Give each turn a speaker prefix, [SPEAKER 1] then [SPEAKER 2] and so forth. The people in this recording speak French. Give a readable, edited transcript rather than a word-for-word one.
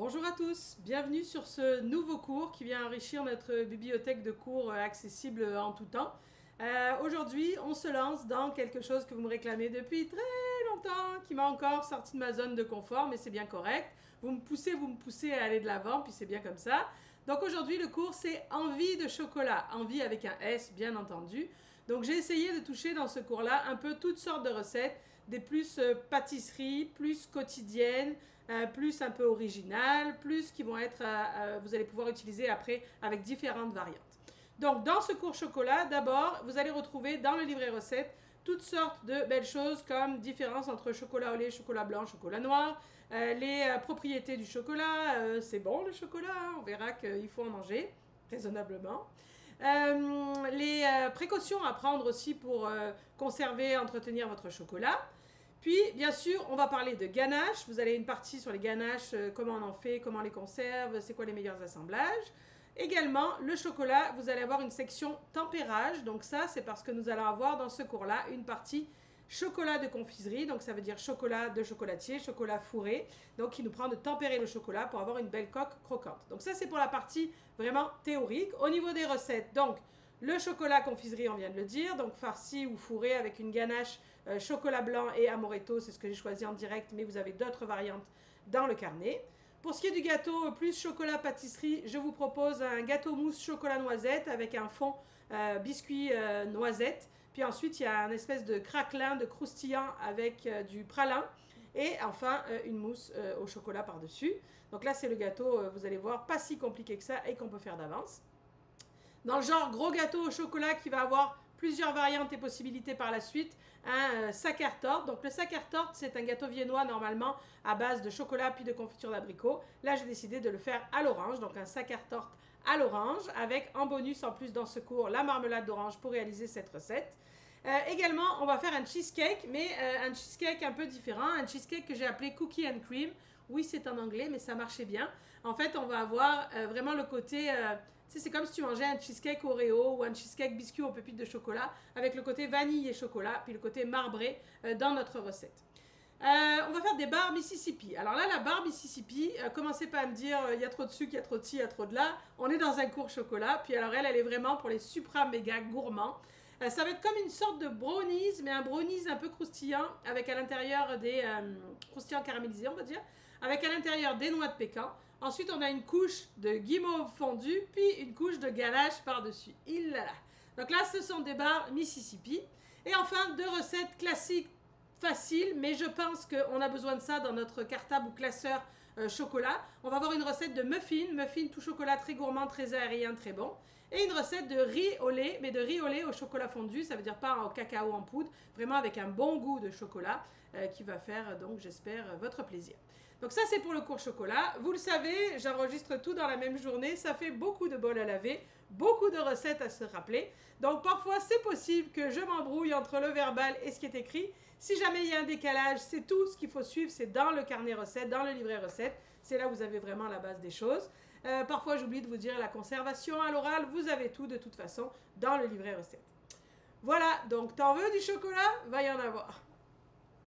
[SPEAKER 1] Bonjour à tous, bienvenue sur ce nouveau cours qui vient enrichir notre bibliothèque de cours accessible en tout temps. Aujourd'hui, on se lance dans quelque chose que vous me réclamez depuis très longtemps, qui m'a encore sorti de ma zone de confort, mais c'est bien correct. Vous me poussez à aller de l'avant, puis c'est bien comme ça. Donc aujourd'hui, le cours, c'est Envie de chocolat. Envie avec un S, bien entendu. Donc j'ai essayé de toucher dans ce cours-là un peu toutes sortes de recettes, des plus pâtisseries, plus quotidiennes, plus un peu originales, plus qui vont être, vous allez pouvoir utiliser après avec différentes variantes. Donc dans ce cours chocolat, d'abord, vous allez retrouver dans le livret recettes toutes sortes de belles choses comme différence entre chocolat au lait, chocolat blanc, chocolat noir, les propriétés du chocolat, c'est bon le chocolat, hein, on verra qu'il faut en manger raisonnablement. Les précautions à prendre aussi pour conserver, entretenir votre chocolat. Puis, bien sûr, on va parler de ganache. Vous avez une partie sur les ganaches, comment on en fait, comment on les conserve, c'est quoi les meilleurs assemblages. Également, le chocolat, vous allez avoir une section tempérage. Donc ça, c'est parce que nous allons avoir dans ce cours-là une partie chocolat de confiserie. Donc ça veut dire chocolat de chocolatier, chocolat fourré. Donc qui nous prend de tempérer le chocolat pour avoir une belle coque croquante. Donc ça, c'est pour la partie vraiment théorique. Au niveau des recettes, donc le chocolat confiserie, on vient de le dire, donc farci ou fourré avec une ganache chocolat blanc et amaretto, c'est ce que j'ai choisi en direct, mais vous avez d'autres variantes dans le carnet. Pour ce qui est du gâteau plus chocolat pâtisserie, je vous propose un gâteau mousse chocolat noisette avec un fond biscuit noisette. Puis ensuite, il y a un espèce de craquelin, de croustillant avec du pralin. Et enfin, une mousse au chocolat par-dessus. Donc là, c'est le gâteau, vous allez voir, pas si compliqué que ça et qu'on peut faire d'avance. Dans le genre gros gâteau au chocolat qui va avoir plusieurs variantes et possibilités par la suite, un sacher-torte. Donc le sacher-torte, c'est un gâteau viennois normalement à base de chocolat puis de confiture d'abricot. Là, j'ai décidé de le faire à l'orange, donc un sacher-torte à l'orange avec en bonus en plus dans ce cours la marmelade d'orange pour réaliser cette recette. Également, on va faire un cheesecake, mais un cheesecake un peu différent, un cheesecake que j'ai appelé Cookie and Cream. Oui, c'est en anglais, mais ça marchait bien. En fait, on va avoir vraiment le côté... tu sais, c'est comme si tu mangeais un cheesecake Oreo ou un cheesecake biscuit aux pépites de chocolat avec le côté vanille et chocolat, puis le côté marbré dans notre recette. On va faire des barres Mississippi. Alors là, la barre Mississippi, commencez pas à me dire il y a trop de sucre, il y a trop de ci, il y a trop de là. On est dans un cours chocolat, puis alors elle est vraiment pour les supra méga gourmands. Ça va être comme une sorte de brownies, mais un brownies un peu croustillant, avec à l'intérieur des croustillants caramélisés, on va dire, avec à l'intérieur des noix de pécan. Ensuite, on a une couche de guimauve fondue, puis une couche de ganache par-dessus. Il là là. Donc là, ce sont des barres Mississippi. Et enfin, deux recettes classiques, faciles, mais je pense qu'on a besoin de ça dans notre cartable ou classeur chocolat. On va avoir une recette de muffin tout chocolat très gourmand, très aérien, très bon. Et une recette de riz au lait, mais de riz au lait au chocolat fondu, ça veut dire pas au cacao en poudre, vraiment avec un bon goût de chocolat qui va faire, donc j'espère, votre plaisir. Donc ça, c'est pour le cours chocolat. Vous le savez, j'enregistre tout dans la même journée. Ça fait beaucoup de bols à laver, beaucoup de recettes à se rappeler. Donc parfois, c'est possible que je m'embrouille entre le verbal et ce qui est écrit. Si jamais il y a un décalage, c'est tout ce qu'il faut suivre. C'est dans le carnet recettes, dans le livret recettes. C'est là où vous avez vraiment la base des choses. Parfois, j'oublie de vous dire la conservation à l'oral. Vous avez tout de toute façon dans le livret recettes. Voilà, donc t'en veux du chocolat? Va y en avoir.